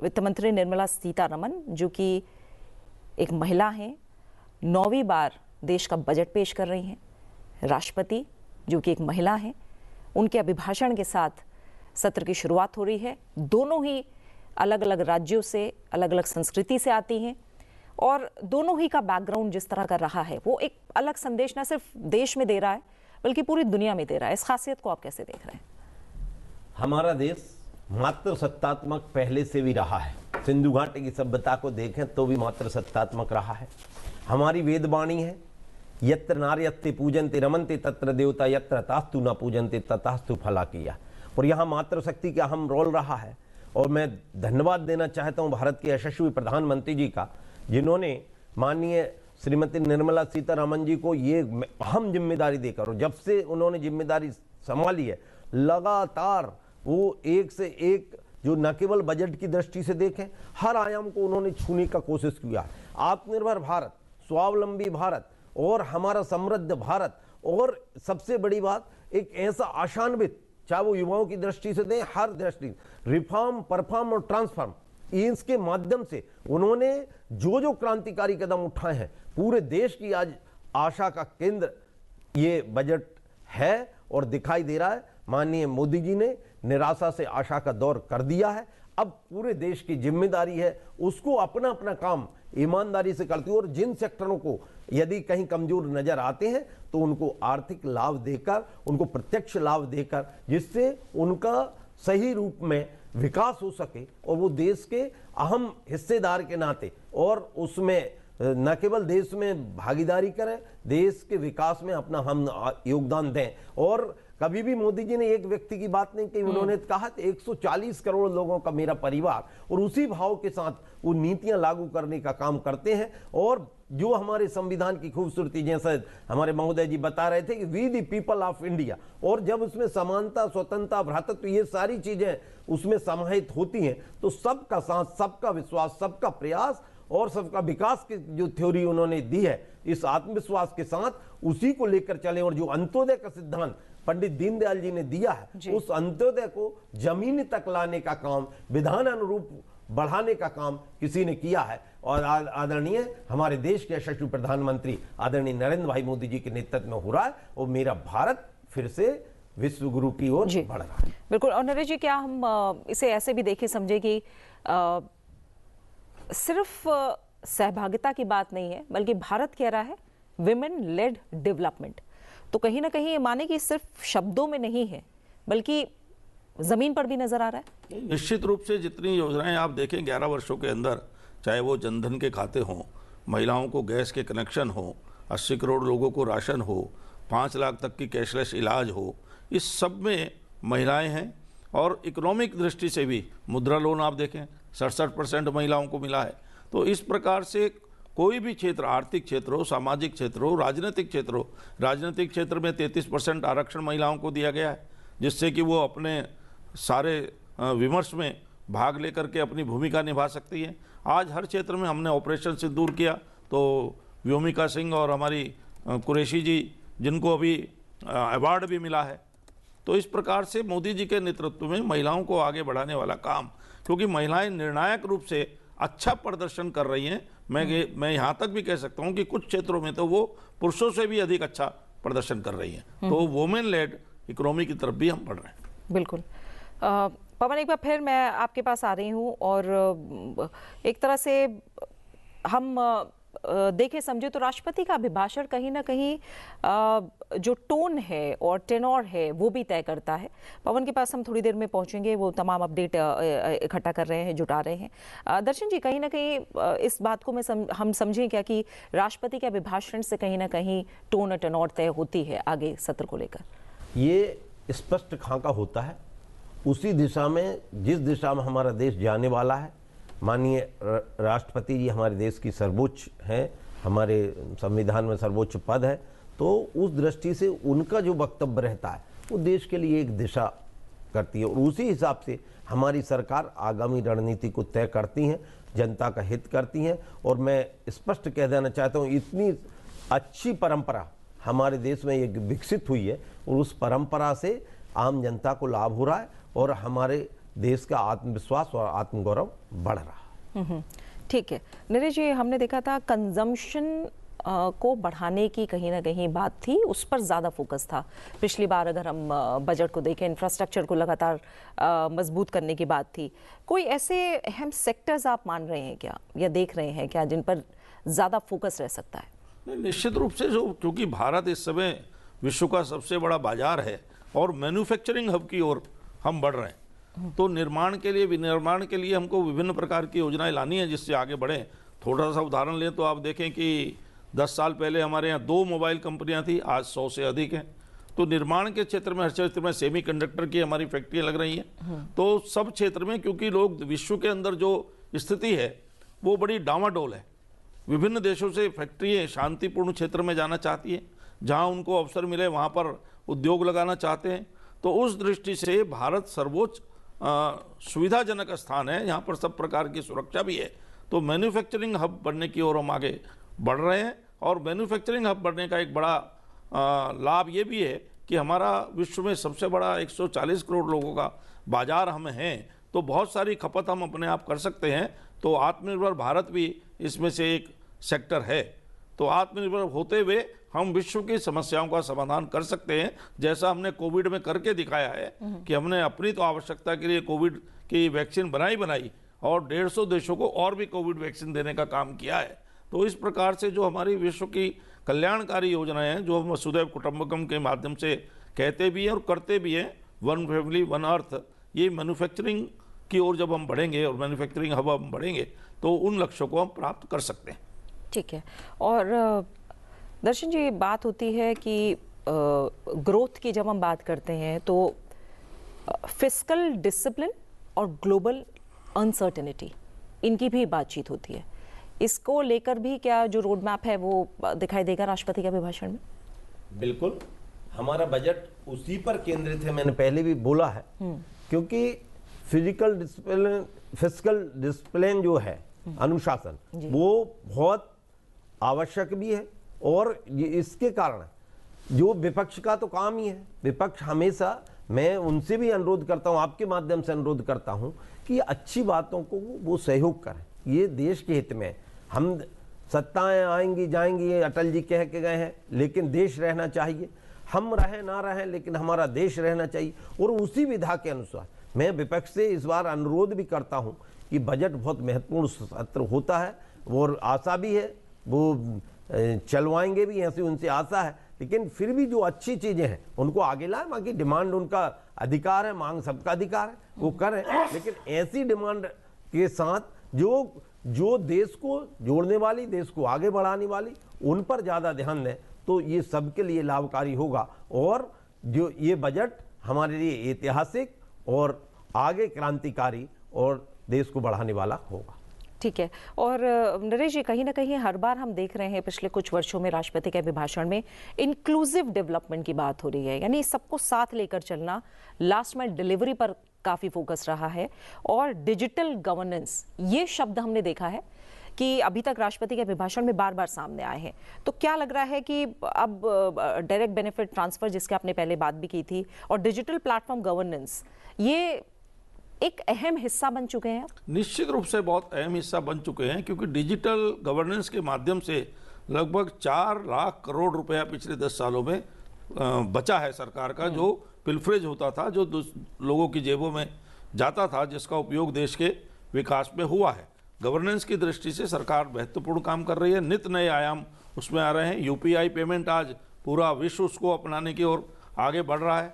वित्त मंत्री निर्मला सीतारमण जो कि एक महिला हैं, 9वीं बार देश का बजट पेश कर रही हैं। राष्ट्रपति जो कि एक महिला हैं, उनके अभिभाषण के साथ सत्र की शुरुआत हो रही है। दोनों ही अलग अलग राज्यों से, अलग अलग संस्कृति से आती हैं, और दोनों ही का बैकग्राउंड जिस तरह का रहा है वो एक अलग संदेश न सिर्फ देश में दे रहा है बल्कि पूरी दुनिया में दे रहा है। इस खासियत को आप कैसे देख रहे हैं? हमारा देश मात्र सत्तात्मक पहले से भी रहा है। सिंधु घाटी की सभ्यता को देखें तो भी मात्र सत्तात्मक रहा है। हमारी वेदवाणी है, यत्र नार्यस्ते पूजन्ते रमन्ते तत्र देवता, यत्र तास्तु न पूजन्ते तथास्तु फला किया। और यहाँ मातृशक्ति का अहम रोल रहा है। और मैं धन्यवाद देना चाहता हूँ भारत के यशस्वी प्रधानमंत्री जी का, जिन्होंने माननीय श्रीमती निर्मला सीतारमण जी को ये अहम जिम्मेदारी देकर, और जब से उन्होंने जिम्मेदारी संभाली है लगातार वो एक से एक, जो न केवल बजट की दृष्टि से देखें, हर आयाम को उन्होंने छूने का कोशिश किया। आत्मनिर्भर भारत, स्वावलंबी भारत और हमारा समृद्ध भारत, और सबसे बड़ी बात एक ऐसा आशान्वित, चाहे वो युवाओं की दृष्टि से दें, हर दृष्टि, रिफॉर्म, परफॉर्म और ट्रांसफॉर्म, इसके माध्यम से उन्होंने जो जो क्रांतिकारी कदम उठाए हैं, पूरे देश की आज आशा का केंद्र ये बजट है और दिखाई दे रहा है। माननीय मोदी जी ने निराशा से आशा का दौर कर दिया है। अब पूरे देश की जिम्मेदारी है उसको अपना अपना काम ईमानदारी से करती है, और जिन सेक्टरों को यदि कहीं कमजोर नजर आते हैं तो उनको आर्थिक लाभ देकर, उनको प्रत्यक्ष लाभ देकर, जिससे उनका सही रूप में विकास हो सके और वो देश के अहम हिस्सेदार के नाते और उसमें न केवल देश में भागीदारी करें, देश के विकास में अपना हम योगदान दें। और कभी भी मोदी जी ने एक व्यक्ति की बात नहीं कही, उन्होंने कहा 140 करोड़ लोगों का मेरा परिवार, और उसी भाव के साथ वो नीतियां लागू करने का काम करते हैं। और जो हमारे संविधान की खूबसूरती, जैसे हमारे महोदय जी बता रहे थे कि we the people of India, और जब उसमें समानता, स्वतंत्रता, भ्रातृत्व, ये सारी चीजें उसमें समाहित होती हैं तो सबका साथ, सबका विश्वास, सबका प्रयास और सबका विकास की जो थ्योरी उन्होंने दी है, इस आत्मविश्वास के साथ उसी को लेकर चले। और जो अंत्योदय का सिद्धांत पंडित दीनदयाल जी ने दिया है, उस अंत्योदय को जमीन तक लाने का काम, विधान अनुरूप बढ़ाने का काम किसी ने किया है। और आदरणीय हमारे देश के यशस्वी प्रधानमंत्री आदरणीय नरेंद्र भाई मोदी जी के नेतृत्व में हो रहा है, और मेरा भारत फिर से विश्व गुरु की ओर बढ़ रहा है। बिल्कुल। और नरेश जी, क्या हम इसे ऐसे भी देखें, समझे कि सिर्फ सहभागिता की बात नहीं है, बल्कि भारत कह रहा है विमेन लेड डेवलपमेंट, तो कहीं ना कहीं ये माने कि सिर्फ शब्दों में नहीं है बल्कि जमीन पर भी नजर आ रहा है। निश्चित रूप से जितनी योजनाएं आप देखें 11 वर्षों के अंदर, चाहे वो जनधन के खाते हों, महिलाओं को गैस के कनेक्शन हो, 80 करोड़ लोगों को राशन हो, 5 लाख तक की कैशलेस इलाज हो, इस सब में महिलाएं हैं। और इकोनॉमिक दृष्टि से भी मुद्रा लोन आप देखें 67% महिलाओं को मिला है। तो इस प्रकार से कोई भी क्षेत्र, आर्थिक क्षेत्र हो, सामाजिक क्षेत्र हो, राजनीतिक क्षेत्र हो, राजनीतिक क्षेत्र में 33% आरक्षण महिलाओं को दिया गया है, जिससे कि वो अपने सारे विमर्श में भाग लेकर के अपनी भूमिका निभा सकती है। आज हर क्षेत्र में हमने ऑपरेशन सिंदूर किया, तो व्योमिका सिंह और हमारी कुरैशी जी, जिनको अभी अवार्ड भी मिला है। तो इस प्रकार से मोदी जी के नेतृत्व में महिलाओं को आगे बढ़ाने वाला काम, क्योंकि महिलाएं निर्णायक रूप से अच्छा प्रदर्शन कर रही हैं। मैं यहाँ तक भी कह सकता हूँ कि कुछ क्षेत्रों में तो वो पुरुषों से भी अधिक अच्छा प्रदर्शन कर रही हैं। तो वुमेन लेड इकोनॉमी की तरफ भी हम बढ़ रहे हैं। बिल्कुल। पवन, एक बार फिर मैं आपके पास आ रही हूँ, और एक तरह से हम देखें समझे तो राष्ट्रपति का अभिभाषण कहीं ना कहीं जो टोन है और टेनोर है वो भी तय करता है। पवन के पास हम थोड़ी देर में पहुंचेंगे, वो तमाम अपडेट इकट्ठा कर रहे हैं, जुटा रहे हैं। दर्शन जी, कहीं ना कहीं इस बात को हम समझें क्या कि राष्ट्रपति के अभिभाषण से कहीं ना कहीं टोन और टेनोर तय होती है आगे सत्र को लेकर? ये स्पष्ट खाका होता है उसी दिशा में जिस दिशा में हमारा देश जाने वाला है। माननीय राष्ट्रपति जी हमारे देश की सर्वोच्च हैं, हमारे संविधान में सर्वोच्च पद है, तो उस दृष्टि से उनका जो वक्तव्य रहता है वो देश के लिए एक दिशा करती है, और उसी हिसाब से हमारी सरकार आगामी रणनीति को तय करती हैं, जनता का हित करती हैं। और मैं स्पष्ट कह देना चाहता हूँ, इतनी अच्छी परंपरा हमारे देश में एक विकसित हुई है, और उस परंपरा से आम जनता को लाभ हो रहा है, और हमारे देश का आत्मविश्वास और आत्मगौरव बढ़ रहा है। ठीक है नरेश जी, हमने देखा था कंजम्पशन को बढ़ाने की कहीं ना कहीं बात थी, उस पर ज़्यादा फोकस था पिछली बार। अगर हम बजट को देखें, इंफ्रास्ट्रक्चर को लगातार मजबूत करने की बात थी। कोई ऐसे अहम सेक्टर्स आप मान रहे हैं क्या, या देख रहे हैं क्या, जिन पर ज़्यादा फोकस रह सकता है? निश्चित रूप से, जो क्योंकि भारत इस समय विश्व का सबसे बड़ा बाजार है और मैन्युफैक्चरिंग हब की ओर हम बढ़ रहे हैं, तो निर्माण के लिए, विनिर्माण के लिए हमको विभिन्न प्रकार की योजनाएं लानी है जिससे आगे बढ़ें। थोड़ा सा उदाहरण लें तो आप देखें कि 10 साल पहले हमारे यहाँ 2 मोबाइल कंपनियां थी, आज 100 से अधिक हैं। तो निर्माण के क्षेत्र में, हर क्षेत्र में सेमीकंडक्टर की हमारी फैक्ट्रियाँ लग रही हैं। तो सब क्षेत्र में, क्योंकि लोग विश्व के अंदर जो स्थिति है वो बड़ी डामाडोल है, विभिन्न देशों से फैक्ट्रियाँ शांतिपूर्ण क्षेत्र में जाना चाहती हैं, जहाँ उनको अवसर मिले वहाँ पर उद्योग लगाना चाहते हैं। तो उस दृष्टि से भारत सर्वोच्च सुविधाजनक स्थान है, यहाँ पर सब प्रकार की सुरक्षा भी है। तो मैन्युफैक्चरिंग हब बनने की ओर हम आगे बढ़ रहे हैं, और मैन्युफैक्चरिंग हब बनने का एक बड़ा लाभ ये भी है कि हमारा विश्व में सबसे बड़ा 140 करोड़ लोगों का बाजार हम हैं, तो बहुत सारी खपत हम अपने आप कर सकते हैं। तो आत्मनिर्भर भारत भी इसमें से एक सेक्टर है। तो आत्मनिर्भर होते हुए हम विश्व की समस्याओं का समाधान कर सकते हैं, जैसा हमने कोविड में करके दिखाया है कि हमने अपनी तो आवश्यकता के लिए कोविड की वैक्सीन बनाई और 150 देशों को और भी कोविड वैक्सीन देने का काम किया है। तो इस प्रकार से जो हमारी विश्व की कल्याणकारी योजनाएं हैं, जो हम वसुधैव कुटुंबकम के माध्यम से कहते भी हैं और करते भी हैं, वन फैमिली वन अर्थ, ये मैन्युफैक्चरिंग की ओर जब हम बढ़ेंगे और मैन्युफैक्चरिंग हब हम बढ़ेंगे तो उन लक्ष्यों को हम प्राप्त कर सकते हैं। ठीक है। और दर्शन जी, बात होती है कि ग्रोथ की जब हम बात करते हैं तो फिस्कल डिसिप्लिन और ग्लोबल अनसर्टेनिटी, इनकी भी बातचीत होती है। इसको लेकर भी क्या जो रोड मैप है वो दिखाई देगा राष्ट्रपति के अभिभाषण में? बिल्कुल, हमारा बजट उसी पर केंद्रित है, मैंने पहले भी बोला है, क्योंकि फिस्कल डिसिप्लिन जो है, अनुशासन, वो बहुत आवश्यक भी है। और ये इसके कारण जो विपक्ष का तो काम ही है, विपक्ष हमेशा, मैं उनसे भी अनुरोध करता हूं, आपके माध्यम से अनुरोध करता हूं कि अच्छी बातों को वो सहयोग करें, ये देश के हित में। हम सत्ताएं आएंगी जाएंगी, अटल जी कह के गए हैं, लेकिन देश रहना चाहिए, हम रहें ना रहें लेकिन हमारा देश रहना चाहिए। और उसी विधा के अनुसार मैं विपक्ष से इस बार अनुरोध भी करता हूं कि बजट बहुत महत्वपूर्ण सत्र होता है और आशा भी है, वो चलवाएंगे भी, ऐसी उनसे आशा है, लेकिन फिर भी जो अच्छी चीजें हैं उनको आगे लाएं। बाकी डिमांड उनका अधिकार है, मांग सबका अधिकार है, वो करें, लेकिन ऐसी डिमांड के साथ जो देश को जोड़ने वाली, देश को आगे बढ़ाने वाली, उन पर ज्यादा ध्यान दें, तो ये सबके लिए लाभकारी होगा। और जो ये बजट हमारे लिए ऐतिहासिक और आगे क्रांतिकारी और देश को बढ़ाने वाला होगा। ठीक है। और नरेश जी, कहीं ना कहीं हर बार हम देख रहे हैं पिछले कुछ वर्षों में राष्ट्रपति के अभिभाषण में इंक्लूसिव डेवलपमेंट की बात हो रही है, यानी सबको साथ लेकर चलना, लास्ट माइल डिलीवरी पर काफी फोकस रहा है, और डिजिटल गवर्नेंस, ये शब्द हमने देखा है कि अभी तक राष्ट्रपति के अभिभाषण में बार बार सामने आए हैं। तो क्या लग रहा है कि अब डायरेक्ट बेनिफिट ट्रांसफर, जिसके आपने पहले बात भी की थी, और डिजिटल प्लेटफॉर्म गवर्नेंस, ये एक अहम हिस्सा बन चुके हैं? निश्चित रूप से बहुत अहम हिस्सा बन चुके हैं, क्योंकि डिजिटल गवर्नेंस के माध्यम से लगभग 4 लाख करोड़ रुपया पिछले 10 सालों में बचा है सरकार का, जो पिलफरेज होता था, जो लोगों की जेबों में जाता था, जिसका उपयोग देश के विकास में हुआ है। गवर्नेंस की दृष्टि से सरकार महत्वपूर्ण काम कर रही है, नित नए आयाम उसमें आ रहे हैं। यूपीआई पेमेंट आज पूरा विश्व उसको अपनाने की ओर आगे बढ़ रहा है।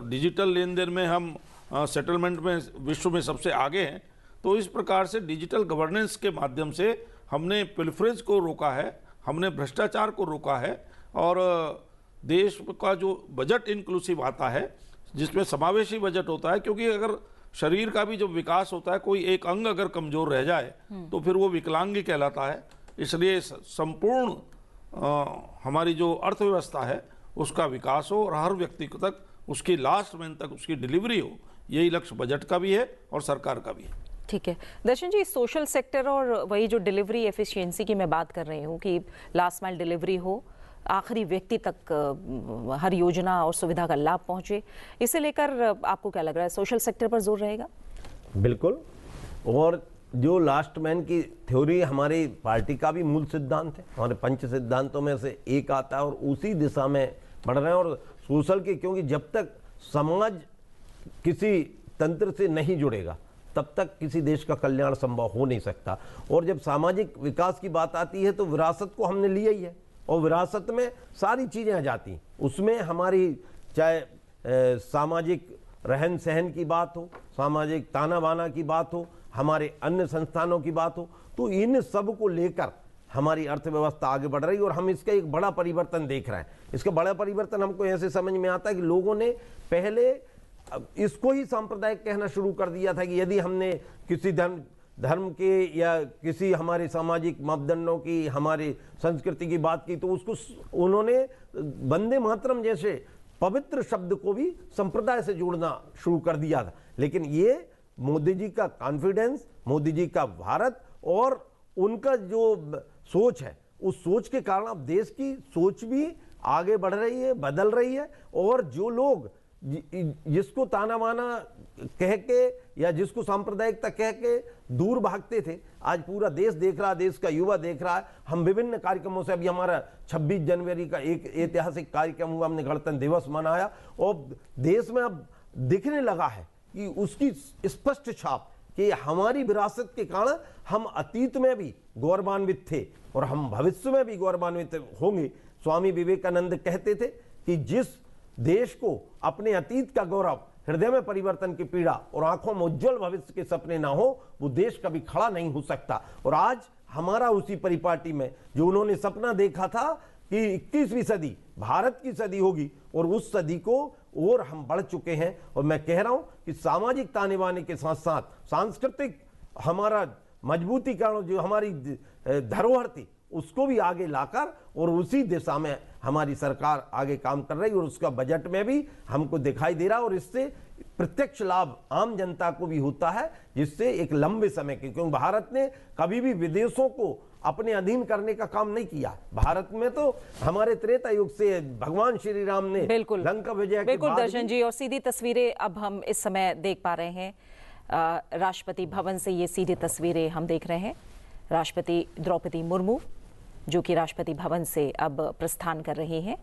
डिजिटल लेन देन में हम सेटलमेंट में विश्व में सबसे आगे हैं। तो इस प्रकार से डिजिटल गवर्नेंस के माध्यम से हमने पिलफरेज को रोका है, हमने भ्रष्टाचार को रोका है, और देश का जो बजट इंक्लूसिव आता है, जिसमें समावेशी बजट होता है, क्योंकि अगर शरीर का भी जब विकास होता है, कोई एक अंग अगर कमजोर रह जाए तो फिर वो विकलांगी कहलाता है। इसलिए संपूर्ण हमारी जो अर्थव्यवस्था है उसका विकास हो और हर व्यक्ति तक उसकी लास्ट मैन तक उसकी डिलीवरी हो, यही लक्ष्य बजट का भी है और सरकार का भी है। ठीक है दर्शन जी, सोशल सेक्टर और वही जो डिलीवरी एफिशिएंसी की मैं बात कर रही हूँ कि लास्ट माइल डिलीवरी हो, आखिरी व्यक्ति तक हर योजना और सुविधा का लाभ पहुंचे, इसे लेकर आपको क्या लग रहा है, सोशल सेक्टर पर जोर रहेगा? बिल्कुल, और जो लास्ट मैन की थ्योरी हमारी पार्टी का भी मूल सिद्धांत है, हमारे पंच सिद्धांतों में से एक आता है और उसी दिशा में बढ़ रहे हैं। और सोशल के, क्योंकि जब तक समाज किसी तंत्र से नहीं जुड़ेगा तब तक किसी देश का कल्याण संभव हो नहीं सकता। और जब सामाजिक विकास की बात आती है तो विरासत को हमने लिया ही है, और विरासत में सारी चीजें आ जाती हैं। उसमें हमारी चाहे सामाजिक रहन सहन की बात हो, सामाजिक ताना बाना की बात हो, हमारे अन्य संस्थानों की बात हो, तो इन सब को लेकर हमारी अर्थव्यवस्था आगे बढ़ रही है। और हम इसका एक बड़ा परिवर्तन देख रहे हैं। इसका बड़ा परिवर्तन हमको ऐसे समझ में आता है कि लोगों ने पहले इसको ही सांप्रदायिक कहना शुरू कर दिया था कि यदि हमने किसी धर्म के या किसी हमारे सामाजिक मापदंडों की, हमारी संस्कृति की बात की, तो उसको उन्होंने वंदे मातरम जैसे पवित्र शब्द को भी संप्रदाय से जोड़ना शुरू कर दिया था। लेकिन ये मोदी जी का कॉन्फिडेंस, मोदी जी का भारत और उनका जो सोच है, उस सोच के कारण अब देश की सोच भी आगे बढ़ रही है, बदल रही है। और जो लोग जिसको ताना बाना कह के या जिसको सांप्रदायिकता कह के दूर भागते थे, आज पूरा देश देख रहा है, देश का युवा देख रहा है। हम विभिन्न कार्यक्रमों से, अभी हमारा 26 जनवरी का एक ऐतिहासिक कार्यक्रम हुआ, हमने गणतंत्र दिवस मनाया और देश में अब दिखने लगा है कि उसकी स्पष्ट छाप कि हमारी विरासत के कारण हम अतीत में भी गौरवान्वित थे और हम भविष्य में भी गौरवान्वित होंगे। स्वामी विवेकानंद कहते थे कि जिस देश को अपने अतीत का गौरव, हृदय में परिवर्तन की पीड़ा और आंखों में उज्जवल भविष्य के सपने ना हो, वो देश कभी खड़ा नहीं हो सकता। और आज हमारा उसी परिपाटी में जो उन्होंने सपना देखा था कि 21वीं सदी भारत की सदी होगी और उस सदी को और हम बढ़ चुके हैं। और मैं कह रहा हूं कि सामाजिक ताने बाने के साथ साथ सांस्कृतिक हमारा मजबूतीकरण, जो हमारी धरोहर थी, उसको भी आगे लाकर और उसी दिशा में हमारी सरकार आगे काम कर रही है और उसका बजट में भी हमको दिखाई दे रहा है। और इससे प्रत्यक्ष लाभ आम जनता को भी होता है, जिससे एक लंबे समय के, क्योंकि भारत ने कभी भी विदेशों को अपने अधीन करने का काम नहीं किया। भारत में तो हमारे त्रेता युग से भगवान श्री राम ने लंका विजय के बाद दर्शन जी, और सीधी तस्वीरें अब हम इस समय देख पा रहे हैं राष्ट्रपति भवन से। ये सीधी तस्वीरें हम देख रहे हैं राष्ट्रपति द्रौपदी मुर्मू जो कि राष्ट्रपति भवन से अब प्रस्थान कर रही हैं।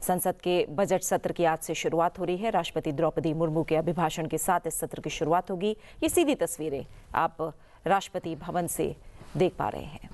संसद के बजट सत्र की आज से शुरुआत हो रही है। राष्ट्रपति द्रौपदी मुर्मू के अभिभाषण के साथ इस सत्र की शुरुआत होगी। ये सीधी तस्वीरें आप राष्ट्रपति भवन से देख पा रहे हैं।